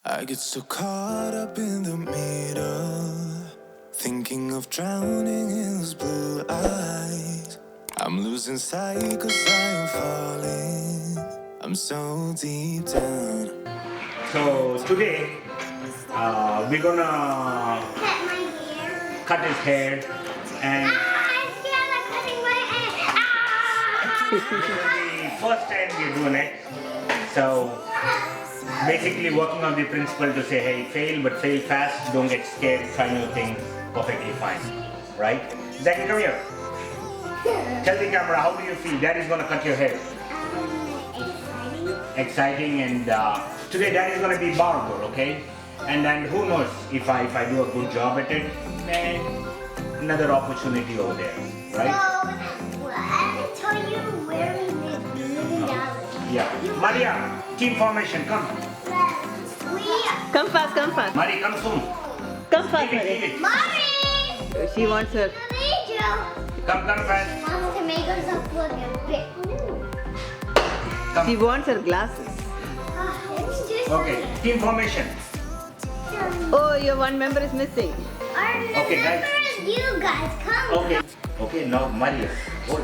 I get so caught up in the middle, thinking of drowning in those blue eyes. I'm losing sight 'cause I am falling. I'm so deep down. So today we're gonna cut his hair and I feel like cutting my hair. this is the first time we're doing it. So basically working on the principle to say, hey, fail but fail fast, don't get scared, try new things, perfectly fine, right? Zaki, come here. Tell the camera, how do you feel? Daddy's gonna cut your hair. Exciting, and today Daddy's gonna be barber, okay? And then who knows, if I do a good job at it, then another opportunity over there, right? So, I told you where we live, $1 million. Yeah. Maria, team formation, come. Come fast. Mari, come soon. Come fast, Leave Mari. it. Mommy! She wants her. Come fast. Mama can make us look a bit. Come. She wants her glasses. It's just Okay, team formation. Oh, your one member is missing. Okay, guys. You guys come. Okay, now Maria, hold.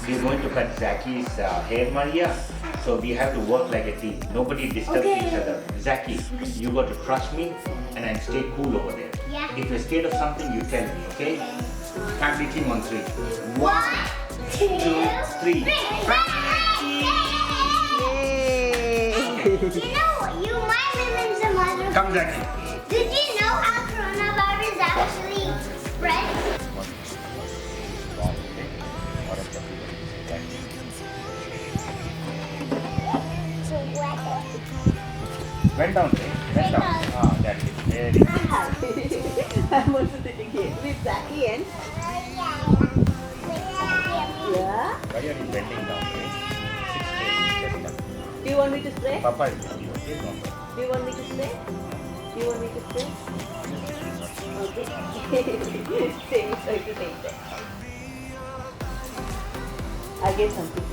We're going to cut Zaki's hair, Maria. So we have to work like a team. Nobody disturb each other. Zaki, you got to trust me and then stay cool over there. Yeah. If you're scared of something, you tell me, okay? Family team on 3. 1, 2, 3. You know, you might live in some other. Come, Zaki. Did you know how coronavirus actually spreads? Bend down, bend down. Ah, that's it. Very good. I'm also sitting here with Zaki and yeah. Why are you bending down? Okay? 6 days. Do you want me to spray? Papa is with you. Okay, no problem. Do you want me to spray? Do you want me to spray? Okay. Same is going to take that. I'll get something.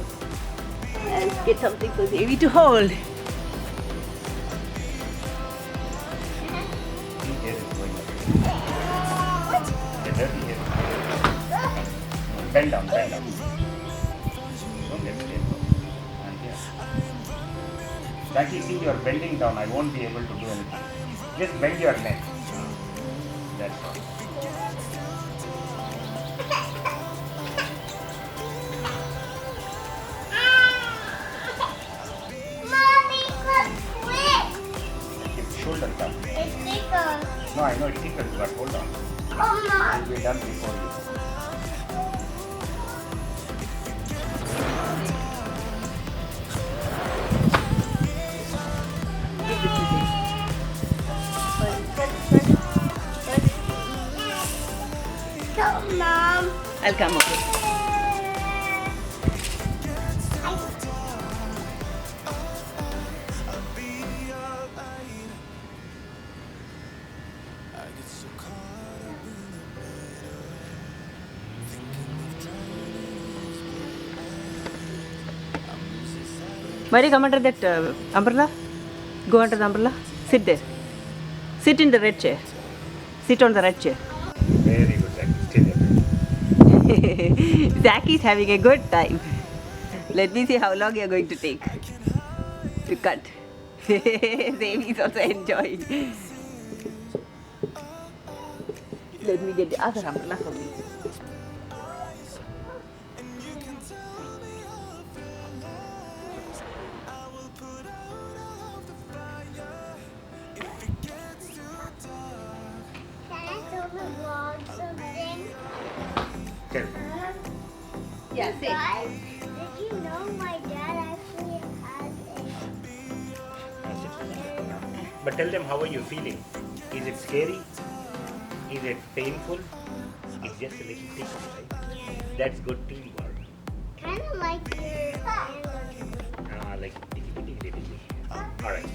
I'll get something for Devi to hold. Hair is going up. Get dirty hair. Bend down, bend down. Don't get scared. And here. Zaki, see, you are bending down. I won't be able to do anything. Just bend your neck. That's all. Mommy, look, quick! Keep shoulder down. It's thicker. No, I know it's thicker, but hold on. Mama. We'll be done before you. So, Mom. I'll come, okay. Mari, come under that umbrella. Go under the umbrella. Sit there. Sit in the red chair. Sit on the red chair. Very good, Zaki. Stay there. Zaki is having a good time. Let me see how long you are going to take to cut. Devi is also enjoying. Let me get the other umbrella for me. Can I tell the vlog something? Tell. Yeah, say. Guys, did you know my dad actually has But tell them, how are you feeling? Is it scary? Is it painful? It's just a little tickle, right? That's good teamwork. kind of like your Like tickly. Alright. Did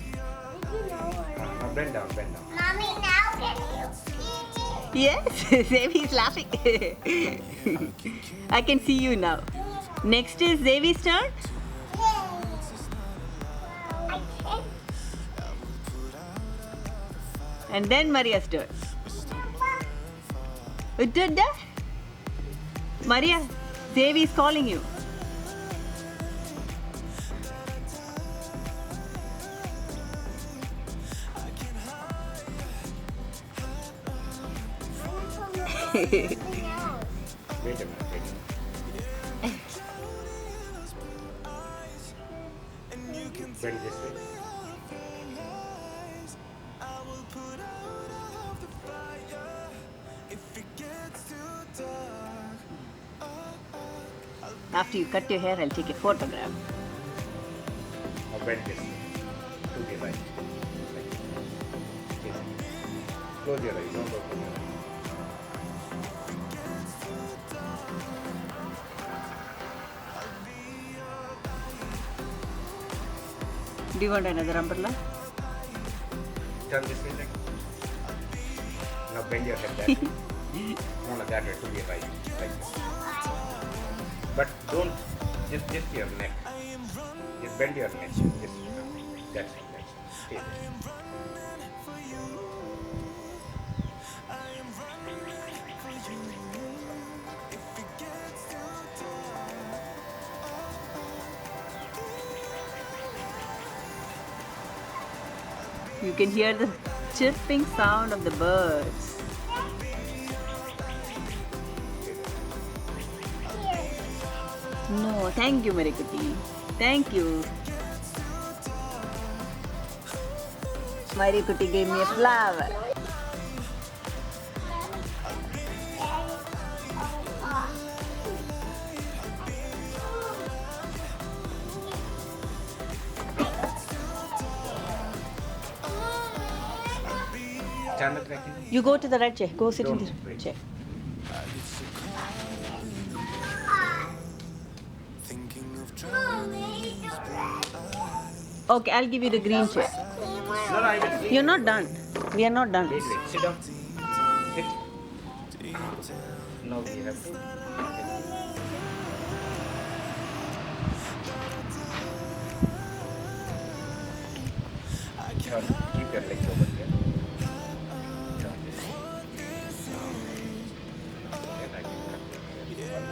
you know what? Now bend down, bend down. Mommy, now can you see me? Yes, Devi is laughing. I can see you now. Next is Devi's turn. I can't. And then Maria's turn. Maria, Devi is calling you. Wait a minute. Bend this way. After you cut your hair, I'll take a photograph. Now bend this way. To the right. Like this. Close your eyes. Don't open your eyes. Do you want another umbrella? Turn this way. Like. Now bend your head that way. No, that way. To the right. Like this. But don't just your neck. Just bend your neck. Just that's it. Stay there. You can hear the chirping sound of the birds. No, thank you, Marikuti. Thank you. Marikuti gave me a flower. Stand up like You go to the red chair. Go sit in the Don't wait. chair. Thinking of drowning in blue eyes. Okay, I'll give you the green chair. No, I will see. You're not done. We are not done. Wait. Sit down. Sit. No, we have to. Turn. Keep your legs over here. Turn this. Then I can cut your hair.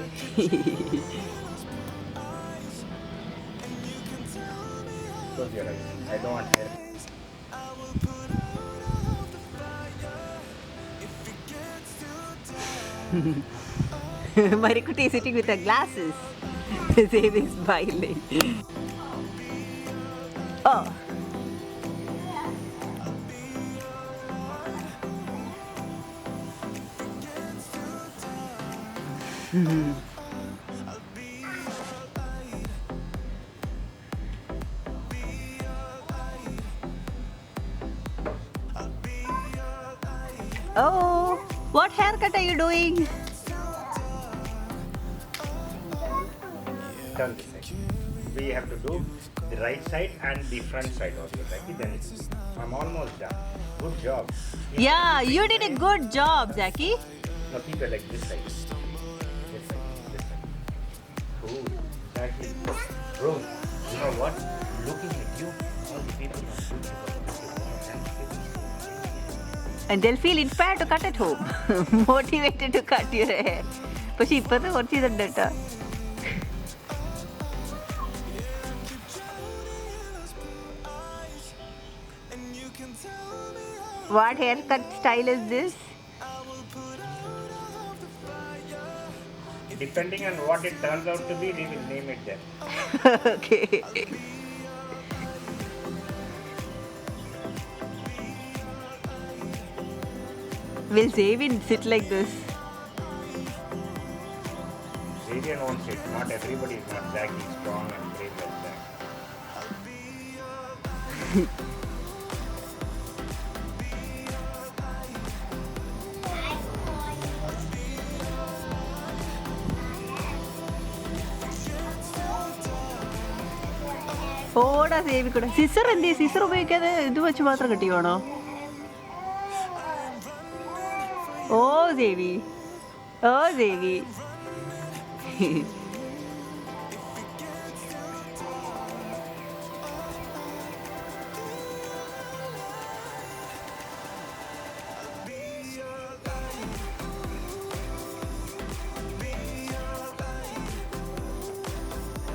Close your eyes. I don't want hair. Marikuti is sitting with her glasses. Save is smiling. Oh. Oh, what haircut are you doing? Turn this side. We have to do the right side and the front side also. Like then I'm almost done. Good job. Yeah, you did a good job, Zaki. Now keep it like this side. This side. This side. Cool. Exactly. Bro, you know what? Looking at you, all the people are good because And they'll feel inspired to cut at home. Motivated to cut your hair. പക്ഷെ ഇപ്പത്തെ കുറച്ച് ഇതുണ്ട് കേട്ടോ. What haircut style is this? depending on what it turns out to be, we will name it then. Okay. Will Xavier sit like this? Xavier won't sit. Not everybody is not Zach. He's strong and brave like that. ഓടാ സേവി കൂടെ scissor എന്ത് scissor ഉപയോഗിക്കാതെ ഇത് വെച്ച് മാത്രം കെട്ടിയോണോ? ഓ സേവി, ഓ സേവി.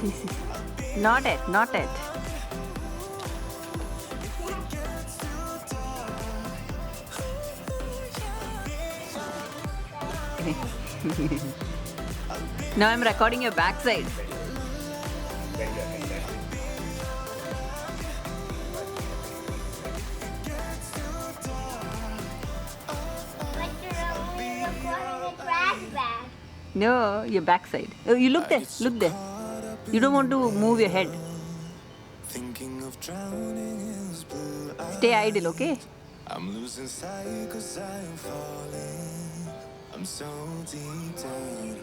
This is not it, not it. Now I'm recording your backside. But you're only recording a trash bag. No, your backside. Oh, you look there, look there. You don't want to move your head. Thinking of drowning in this blue eye. Stay idle, okay? I'm losing sight cause I am falling. I'm so deep down,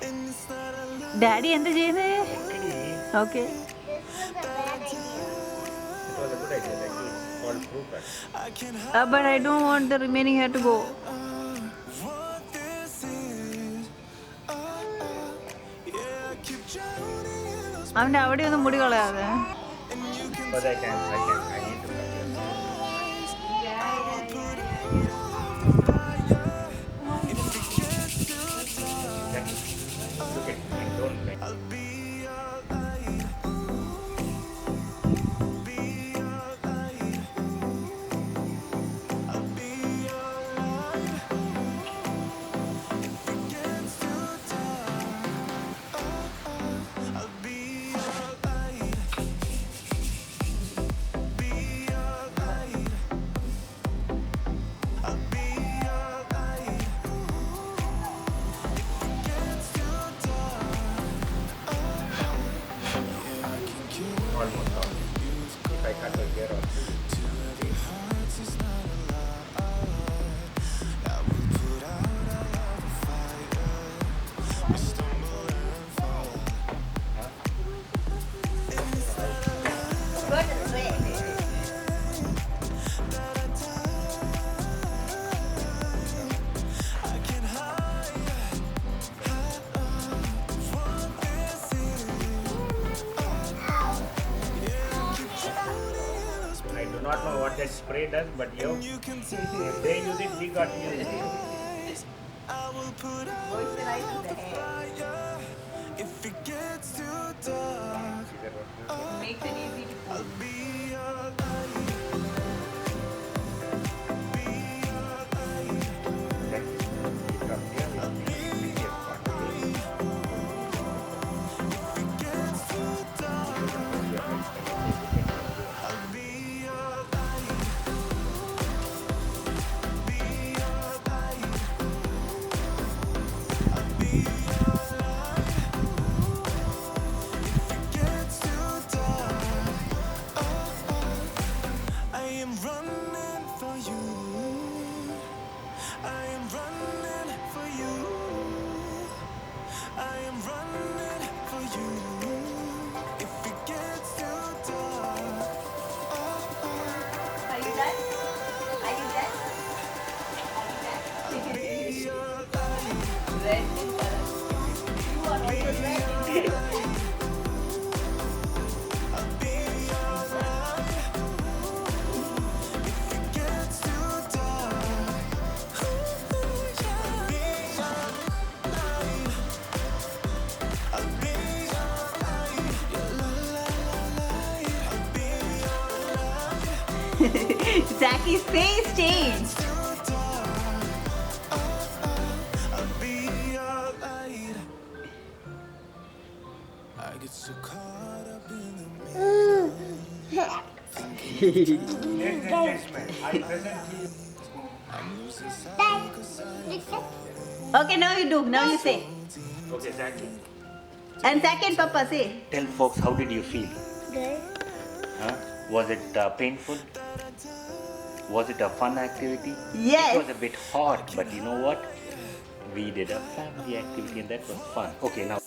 and it's not a lie. Daddy എന്താ ചെയ്യുന്നേ? Okay. This was a bad idea. It was a good idea, like this, called crew cut. I can But I don't want the remaining hair to go. what this is. Yeah, I keep drowning in those അവൻ്റെ അവിടെ ഒന്നും മുടി കളയാതെ. But I need to cut it. Look at me, don't bend. I'll be alright. Be alright. I'll be alright. If it gets too dark, I'll be alright. Be alright. I'll be alright. If it gets too dark, yeah, I can get Almost all. If I cut the hair off. to every heart is not a lie. I will put out a love fire. We stumble and fall. I can hide what this is. I do not know what that spray does, but yo, You can if they use it, we got to use it. I will put out the fire. If it gets too dark, Makes it easy to I'll be alright. Be alright. From here, we make it fun. If it gets too dark, I'll be alright. Be alright. I'll be alright. If it gets too dark, I am running for you. I am running for you. I am running for you. If it gets too dark, Are you done? Are you done? be alright. Red in color. You are also red. I'll be alright. If it gets too dark, I'll be alright. I'll be alright. Yeah, la la la la. I'll be alright. Zacky's face changed. Too dark, I'll be alright. I get so caught up in the mirror. Ladies and gentlemen, I present to you. I'm losing sight cause I Okay, now you do. Now you say. Okay, Zaki. And second, Papa, say. Tell folks, how did you feel? Good. Huh? Was it painful? Was it a fun activity? Yes. It was a bit hot, but you know what? We did a family activity and that was fun. Okay, now.